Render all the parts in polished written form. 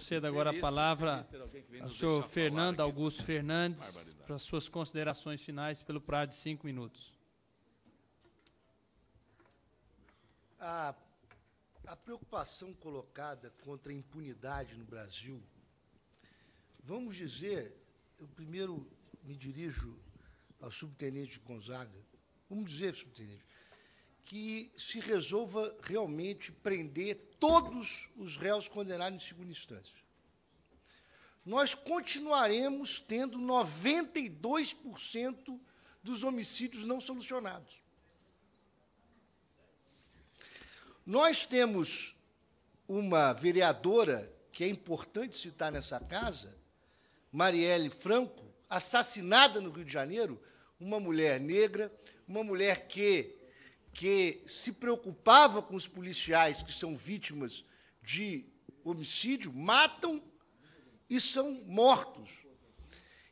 Concedo agora a palavra ao senhor Fernando Augusto Fernandes para as suas considerações finais pelo prazo de 5 minutos. A preocupação colocada contra a impunidade no Brasil, vamos dizer, eu primeiro me dirijo ao subtenente Gonzaga, vamos dizer, subtenente, que se resolva realmente prender todos os réus condenados em segunda instância. Nós continuaremos tendo 92% dos homicídios não solucionados. Nós temos uma vereadora, que é importante citar nessa casa, Marielle Franco, assassinada no Rio de Janeiro, uma mulher negra, uma mulher que se preocupava com os policiais que são vítimas de homicídio, matam e são mortos.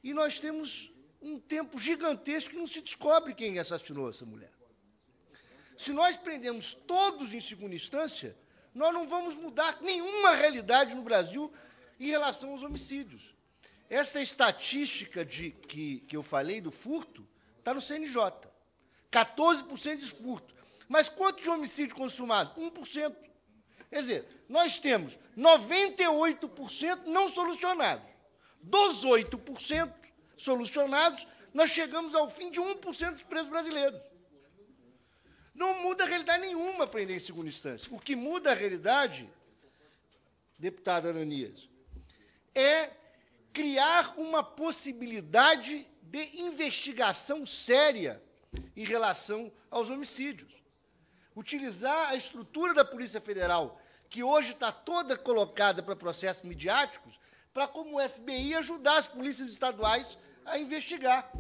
E nós temos um tempo gigantesco que não se descobre quem assassinou essa mulher. Se nós prendemos todos em segunda instância, nós não vamos mudar nenhuma realidade no Brasil em relação aos homicídios. Essa estatística que eu falei do furto está no CNJ. 14% de furto. Mas quanto de homicídio consumado? 1%. Quer dizer, nós temos 98% não solucionados. Dos 8% solucionados, nós chegamos ao fim de 1% dos presos brasileiros. Não muda a realidade nenhuma prender em segunda instância. O que muda a realidade, deputado Ananias, é criar uma possibilidade de investigação séria em relação aos homicídios. Utilizar a estrutura da Polícia Federal, que hoje está toda colocada para processos midiáticos, para, como o FBI, ajudar as polícias estaduais a investigar.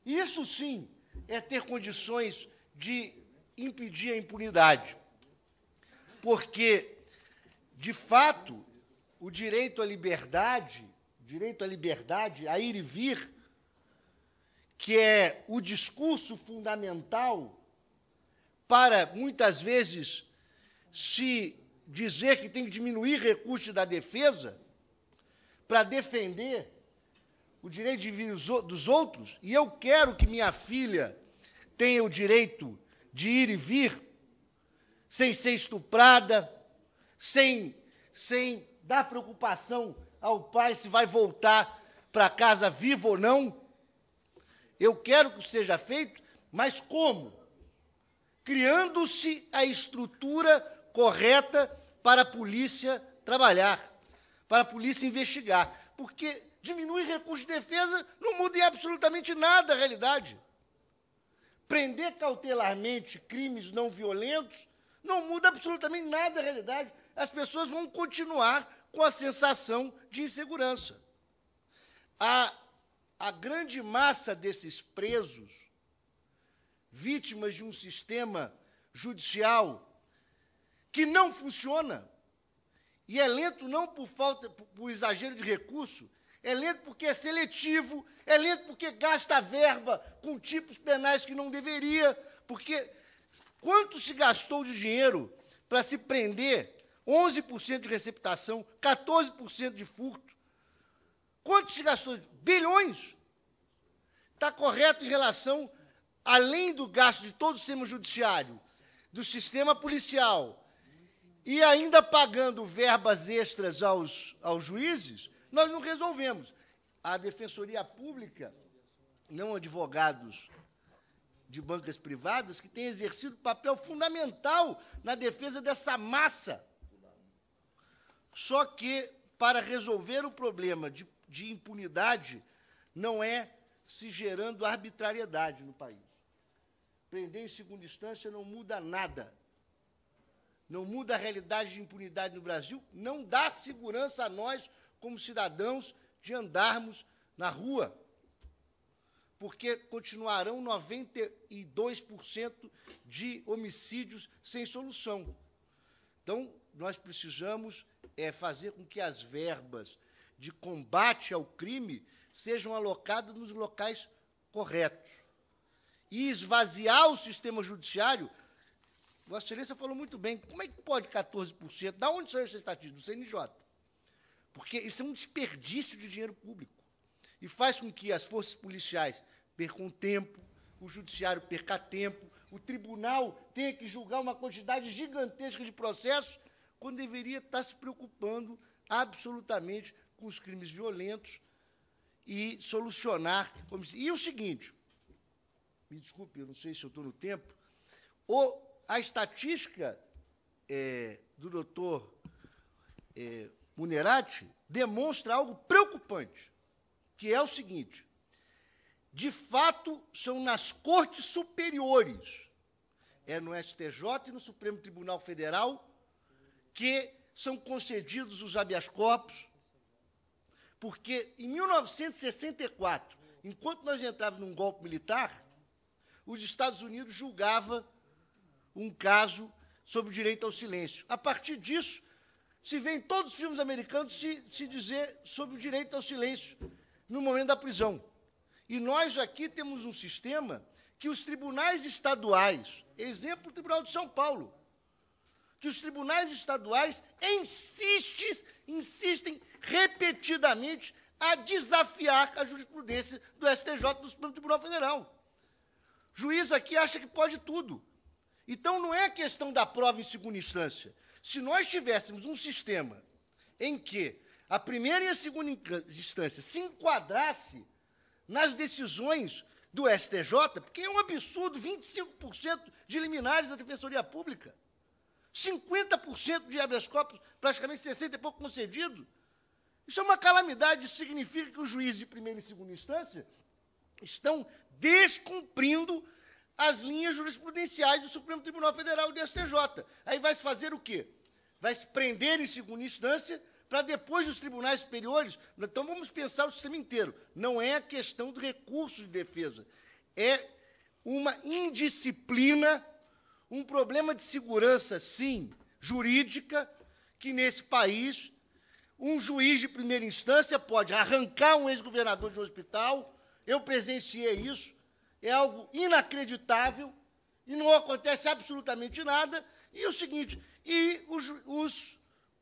Isso, sim, é ter condições de impedir a impunidade. Porque, de fato, o direito à liberdade, a ir e vir, que é o discurso fundamental para, muitas vezes, se dizer que tem que diminuir recursos da defesa para defender o direito de vir dos outros, e eu quero que minha filha tenha o direito de ir e vir, sem ser estuprada, sem dar preocupação ao pai se vai voltar para casa vivo ou não. Eu quero que seja feito, mas como? Criando-se a estrutura correta para a polícia trabalhar, para a polícia investigar. Porque diminuir recursos de defesa não muda em absolutamente nada a realidade. Prender cautelarmente crimes não violentos não muda absolutamente nada a realidade. As pessoas vão continuar com a sensação de insegurança. A grande massa desses presos, vítimas de um sistema judicial que não funciona, e é lento não por exagero de recurso, é lento porque é seletivo, é lento porque gasta verba com tipos penais que não deveria, porque quanto se gastou de dinheiro para se prender 11% de receptação, 14% de furto? Quanto se gastou? Bilhões. Está correto em relação, além do gasto de todo o sistema judiciário, do sistema policial, e ainda pagando verbas extras aos juízes, nós não resolvemos. A Defensoria Pública, não advogados de bancas privadas, que têm exercido papel fundamental na defesa dessa massa. Só que, para resolver o problema de impunidade, não é se gerando arbitrariedade no país. Prender em segunda instância não muda nada. Não muda a realidade de impunidade no Brasil, não dá segurança a nós, como cidadãos, de andarmos na rua, porque continuarão 92% de homicídios sem solução. Então, nós precisamos fazer com que as verbas de combate ao crime sejam alocadas nos locais corretos. E esvaziar o sistema judiciário. Vossa Excelência falou muito bem. Como é que pode 14%? Da onde saiu essa estatística? Do CNJ. porque isso é um desperdício de dinheiro público e faz com que as forças policiais percam tempo, o judiciário perca tempo, o tribunal tenha que julgar uma quantidade gigantesca de processos, quando deveria estar se preocupando absolutamente com os crimes violentos e solucionar. E o seguinte, me desculpe, eu não sei se eu estou no tempo, a estatística do doutor Munerati demonstra algo preocupante, que é o seguinte: de fato, são nas cortes superiores, no STJ e no Supremo Tribunal Federal, que são concedidos os habeas corpus, porque, em 1964, enquanto nós entrávamos num golpe militar, os Estados Unidos julgavam um caso sobre o direito ao silêncio. A partir disso, se vê em todos os filmes americanos se dizer sobre o direito ao silêncio no momento da prisão. E nós aqui temos um sistema que os tribunais estaduais, exemplo, o Tribunal de São Paulo, que os tribunais estaduais insistem repetidamente a desafiar a jurisprudência do STJ do Supremo Tribunal Federal. O juiz aqui acha que pode tudo. Então, não é questão da prova em segunda instância. Se nós tivéssemos um sistema em que a primeira e a segunda instância se enquadrasse nas decisões do STJ, porque é um absurdo, 25% de liminares da Defensoria Pública, 50% de habeas corpus, praticamente 60 e pouco concedido. Isso é uma calamidade, isso significa que os juízes de primeira e segunda instância estão descumprindo as linhas jurisprudenciais do Supremo Tribunal Federal e do STJ. Aí vai se fazer o quê? Vai se prender em segunda instância para depois os tribunais superiores. Então, vamos pensar o sistema inteiro. Não é a questão do recurso de defesa. É uma indisciplina, um problema de segurança, sim, jurídica, que nesse país um juiz de primeira instância pode arrancar um ex-governador de um hospital. Eu presenciei isso. É algo inacreditável e não acontece absolutamente nada. E o seguinte,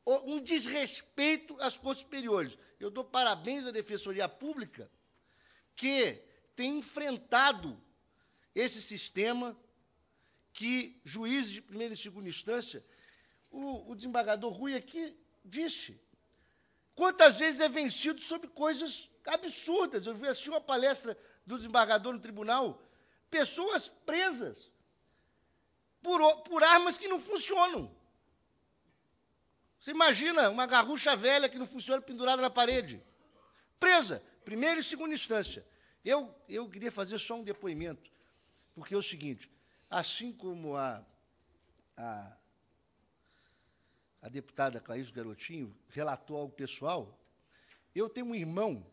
um desrespeito às cortes superiores. Eu dou parabéns à Defensoria Pública, que tem enfrentado esse sistema que juízes de primeira e segunda instância, o desembargador Rui aqui disse, quantas vezes é vencido sobre coisas absurdas. Eu assisti uma palestra do desembargador no tribunal, pessoas presas por armas que não funcionam. Você imagina uma garrucha velha que não funciona pendurada na parede. Presa, primeira e segunda instância. Eu queria fazer só um depoimento, porque é o seguinte, assim como a deputada Clarice Garotinho relatou algo pessoal, eu tenho um irmão,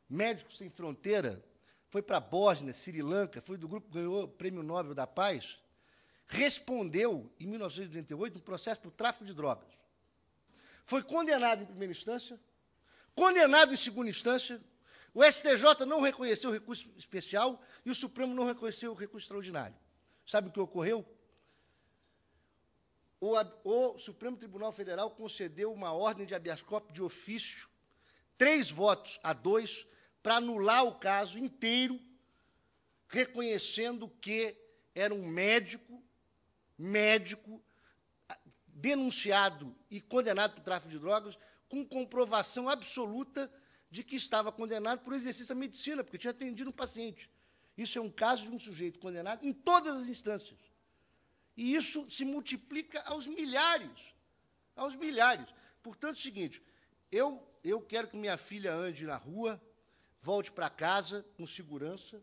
Médicos Sem Fronteira, foi para a Bósnia, Sri Lanka, foi do grupo que ganhou o Prêmio Nobel da Paz, respondeu, em 1988, um processo por tráfico de drogas. Foi condenado em primeira instância, condenado em segunda instância, o STJ não reconheceu o recurso especial e o Supremo não reconheceu o recurso extraordinário. Sabe o que ocorreu? O Supremo Tribunal Federal concedeu uma ordem de habeas corpus de ofício, 3-2, para anular o caso inteiro, reconhecendo que era um médico denunciado e condenado por tráfico de drogas, com comprovação absoluta de que estava condenado por exercício da medicina, porque tinha atendido um paciente. Isso é um caso de um sujeito condenado em todas as instâncias. E isso se multiplica aos milhares. Aos milhares. Portanto, é o seguinte, eu quero que minha filha ande na rua, volte para casa com segurança,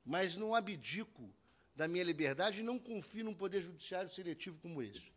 mas não abdico da minha liberdade e não confio num poder judiciário seletivo como esse.